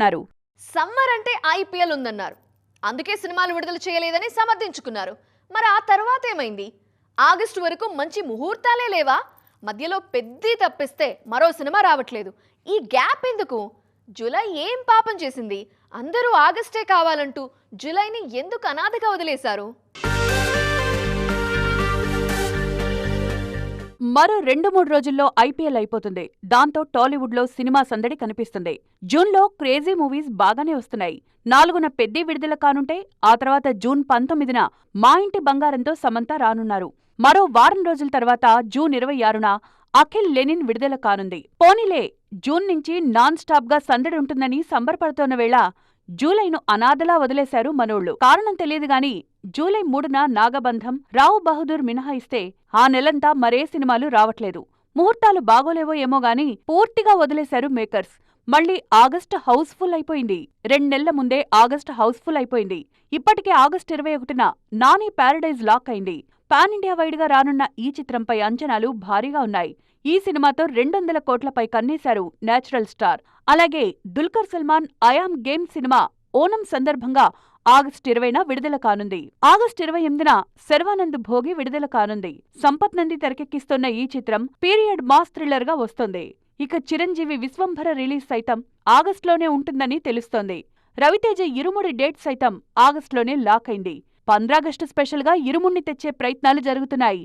న్నారు. సమ్మర్ అంటే ఐపీఎల్ ఉందన్నారు. అందుకే సినిమాలు విడుదల చేయలేదని సమర్థించుకున్నారు. మరి ఆ తర్వాత ఏమైంది? ఆగస్టు వరకు మంచి ముహూర్తాలే లేవా? మధ్యలో పెద్ద తప్పిస్తే మరో సినిమా రావట్లేదు. ఈ గ్యాప్ ఎందుకు? జూలై ఏం పాపం చేసింది? అందరూ ఆగస్టే కావాలంటూ జూలైని ఎందుకు అనాథగా వదిలేశారు? మరో 2-3 రోజుల్లో ఐపీఎల్ అయిపోతుంది. దాంతో టాలీవుడ్ లో సినిమా సందడి కనిపిస్తుంది. జూన్లో క్రేజీ మూవీస్ బాగానే వస్తున్నాయి. 4న పెద్ది విడుదల కానుంటే ఆ తర్వాత జూన్ 19న మా ఇంటి బంగారంతో సమంత రానున్నారు. మరో వారం రోజుల తర్వాత జూన్ 26న అఖిల్ లెనిన్ విడుదల కానుంది. పోనీలే, జూన్ నుంచి నాన్ స్టాప్ గా సందడి ఉంటుందని సంబరపడుతోన్న వేళ జూలైను అనాథలా వదిలేశారు మనోళ్లు. కారణం తెలియదు గాని జూలై 3న నాగబంధం, రావు బహదూర్ మినహాయిస్తే ఆ నెలంతా మరే సినిమాలు రావట్లేదు. ముహూర్తాలు బాగోలేవో ఏమో గాని పూర్తిగా వదిలేశారు మేకర్స్. మళ్లీ ఆగస్టు హౌస్ఫుల్ అయిపోయింది. 2 నెలల ముందే ఆగస్టు హౌస్ఫుల్ అయిపోయింది. ఇప్పటికే ఆగస్టు 21న నాని ప్యారడైజ్ లాక్ అయింది. పాన్ ఇండియా వైడ్ గా రానున్న ఈ చిత్రంపై అంచనాలు భారీగా ఉన్నాయి. ఈ సినిమాతో 200 కోట్లపై కన్నేశారు నేచురల్ స్టార్. అలాగే Dulquer Salman I'm game cinema Onam సందర్భంగా ఆగస్టు 20న విడుదల కానుంది. ఆగస్టు 28న శర్వానంద్ భోగి విడుదల కానుంది. సంపత్ నంది తెరకెక్కిస్తున్న ఈ చిత్రం పీరియడ్ మాస్ థ్రిల్లర్ గా వస్తోంది. ఇక చిరంజీవి విశ్వంభర రిలీజ్ సైతం ఆగస్టులోనే ఉంటుందని తెలుస్తోంది. రవితేజ ఇరుముడి డేట్ సైతం ఆగస్టులోనే లాక్ అయింది. 15 ఆగస్టు స్పెషల్ గా ఇరుముడిని తెచ్చే ప్రయత్నాలు జరుగుతున్నాయి.